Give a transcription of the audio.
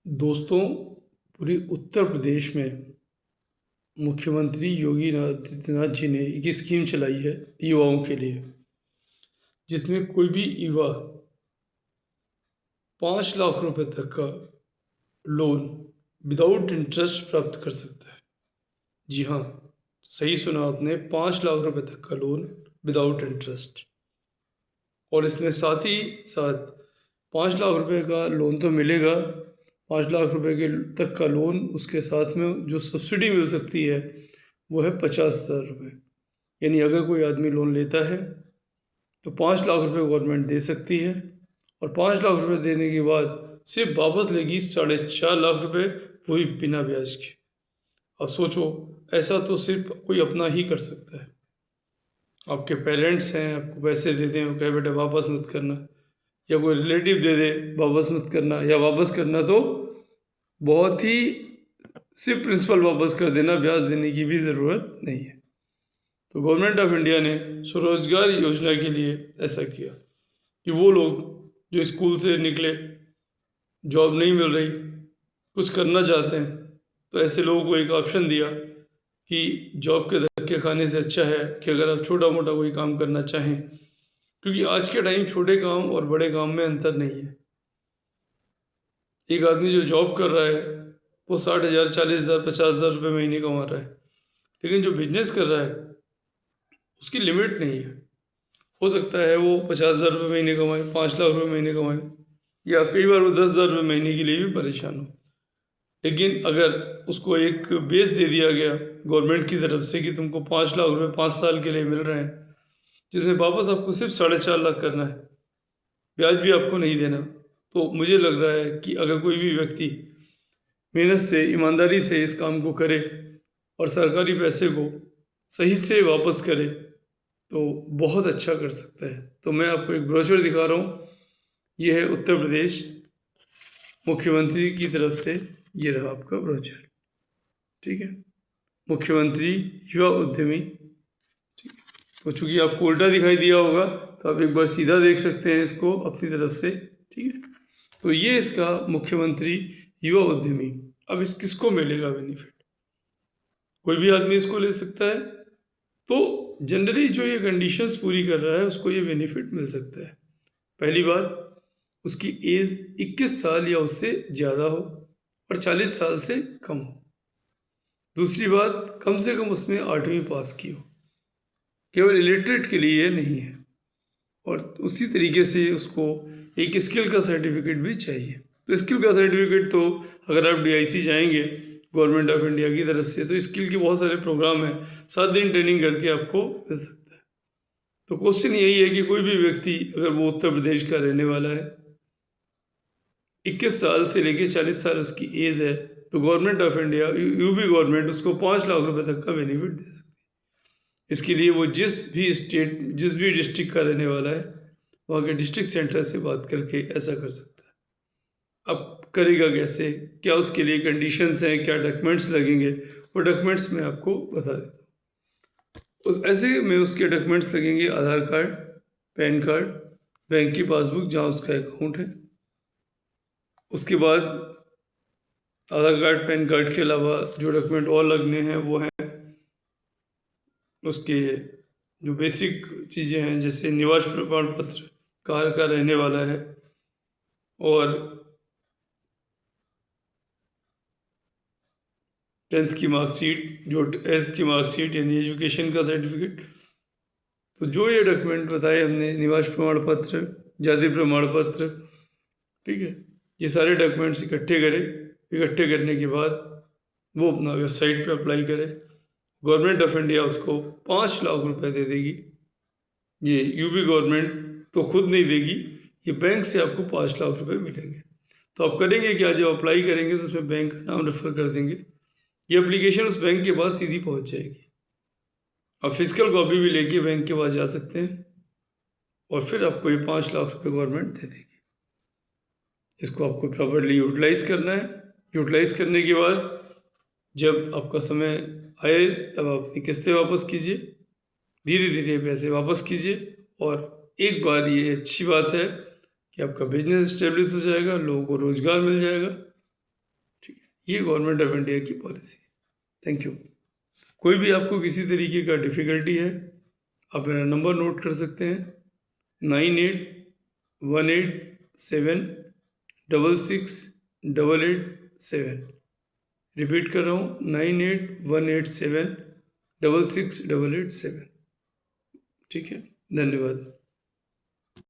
दोस्तों, पूरे उत्तर प्रदेश में मुख्यमंत्री योगी आदित्यनाथ जी ने एक स्कीम चलाई है युवाओं के लिए, जिसमें कोई भी युवा 5 लाख रुपए तक का लोन विदाउट इंटरेस्ट प्राप्त कर सकता है। जी हाँ, सही सुना आपने, 5 लाख रुपए तक का लोन विदाउट इंटरेस्ट। और इसमें साथ ही साथ 5 लाख रुपए का लोन तो मिलेगा, 5 लाख रुपए के तक का लोन, उसके साथ में जो सब्सिडी मिल सकती है वो है 50,000 रुपये। यानी अगर कोई आदमी लोन लेता है तो 5 लाख रुपए गवर्नमेंट दे सकती है, और 5 लाख रुपए देने के बाद सिर्फ वापस लेगी 4.5 लाख रुपए, वो भी बिना ब्याज के। अब सोचो, ऐसा तो सिर्फ कोई अपना ही कर सकता है। आपके पेरेंट्स हैं, आपको पैसे देते हैं, वो कहे बेटा वापस मत करना, या कोई रिलेटिव दे दे वापस मत करना, या वापस करना तो बहुत ही सिर्फ प्रिंसिपल वापस कर देना, ब्याज देने की भी ज़रूरत नहीं है। तो गवर्नमेंट ऑफ इंडिया ने स्वरोजगार योजना के लिए ऐसा किया कि वो लोग जो स्कूल से निकले, जॉब नहीं मिल रही, कुछ करना चाहते हैं, तो ऐसे लोगों को एक ऑप्शन दिया कि जॉब के धक्के खाने से अच्छा है कि अगर आप छोटा मोटा कोई काम करना चाहें, क्योंकि आज के टाइम छोटे काम और बड़े काम में अंतर नहीं है। एक आदमी जो जॉब कर रहा है वो 60,000, 40,000, 50,000 रुपये महीने कमा रहा है, लेकिन जो बिजनेस कर रहा है उसकी लिमिट नहीं है। हो सकता है वो 50,000 रुपये महीने कमाए, 5 लाख रुपये महीने कमाए, या कई बार वो 10,000 रुपये महीने के लिए भी परेशान हो। लेकिन अगर उसको एक बेस दे दिया गया गवर्नमेंट की तरफ से कि तुमको 5 लाख रुपये 5 साल के लिए मिल रहे हैं, जिसमें वापस आपको सिर्फ 4.5 लाख करना है, ब्याज भी आपको नहीं देना, तो मुझे लग रहा है कि अगर कोई भी व्यक्ति मेहनत से, ईमानदारी से इस काम को करे और सरकारी पैसे को सही से वापस करे तो बहुत अच्छा कर सकता है। तो मैं आपको एक ब्रोशर दिखा रहा हूँ, ये है उत्तर प्रदेश मुख्यमंत्री की तरफ से, ये रहा आपका ब्रोशर। ठीक है, मुख्यमंत्री युवा उद्यमी। ठीक है, तो चूंकि आपको उल्टा दिखाई दिया होगा तो आप एक बार सीधा देख सकते हैं इसको अपनी तरफ से। ठीक है, तो ये इसका मुख्यमंत्री युवा उद्यमी। अब इस किसको मिलेगा बेनिफिट? कोई भी आदमी इसको ले सकता है। तो जनरली जो ये कंडीशंस पूरी कर रहा है उसको ये बेनिफिट मिल सकता है। पहली बात, उसकी एज 21 साल या उससे ज़्यादा हो और 40 साल से कम हो। दूसरी बात, कम से कम उसमें 8वीं पास की हो। केवल इलिटरेट के लिए ये नहीं है। और उसी तरीके से उसको एक स्किल का सर्टिफिकेट भी चाहिए। तो स्किल का सर्टिफिकेट तो अगर आप DIC जाएंगे गवर्नमेंट ऑफ इंडिया की तरफ से, तो स्किल के बहुत सारे प्रोग्राम हैं, 7 दिन ट्रेनिंग करके आपको मिल सकता है। तो क्वेश्चन यही है कि कोई भी व्यक्ति अगर वो उत्तर प्रदेश का रहने वाला है, 21 साल से लेकर 40 साल उसकी एज है, तो government of India, UP government उसको 5 लाख रुपए तक का बेनिफिट दे सकती है। इसके लिए वो जिस भी स्टेट, जिस भी डिस्ट्रिक्ट का रहने वाला है, वहाँ के डिस्ट्रिक्ट सेंटर से बात करके ऐसा कर सकता है। अब करेगा कैसे, क्या उसके लिए कंडीशंस हैं, क्या डॉक्यूमेंट्स लगेंगे, वो डॉक्यूमेंट्स मैं आपको बता देता हूँ। उस ऐसे में उसके डॉक्यूमेंट्स लगेंगे आधार कार्ड, पैन कार्ड, बैंक की पासबुक जहाँ उसका अकाउंट है। उसके बाद आधार कार्ड, पैन कार्ड के अलावा जो डॉक्यूमेंट और लगने हैं वो हैं उसके जो बेसिक चीज़ें हैं, जैसे निवास प्रमाण पत्र, कहाँ का रहने वाला है, और 10th की मार्कशीट, जो 8th की मार्कशीट यानी एजुकेशन का सर्टिफिकेट। तो जो ये डॉक्यूमेंट बताए हमने, निवास प्रमाण पत्र, जाति प्रमाण पत्र, ठीक है, ये सारे डॉक्यूमेंट्स इकट्ठे करें। इकट्ठे करने के बाद वो अपना वेबसाइट पे अप्लाई करे। गवर्नमेंट ऑफ इंडिया उसको 5 लाख रुपए दे देगी। ये UP गवर्नमेंट तो खुद नहीं देगी, ये बैंक से आपको 5 लाख रुपए मिलेंगे। तो आप करेंगे क्या, जब अप्लाई करेंगे तो उसमें बैंक का नाम रेफर कर देंगे, ये एप्लीकेशन उस बैंक के पास सीधी पहुंच जाएगी। आप फिजिकल कॉपी भी लेके बैंक के पास जा सकते हैं, और फिर आपको ये 5 लाख रुपए गवर्नमेंट दे देगी। इसको आपको प्रॉपर्ली यूटिलाइज करना है। यूटिलाइज करने के बाद जब आपका समय आए तब आप अपनी किस्तें वापस कीजिए, धीरे धीरे पैसे वापस कीजिए, और एक बार ये अच्छी बात है कि आपका बिजनेस स्टेब्लिश हो जाएगा, लोगों को रोज़गार मिल जाएगा, ये गवर्नमेंट ऑफ इंडिया की पॉलिसी है। Thank you. कोई भी आपको किसी तरीके का डिफ़िकल्टी है, आप मेरा नंबर नोट कर सकते हैं, 9818768887। रिपीट कर रहा हूँ, 9818768887। ठीक है, धन्यवाद।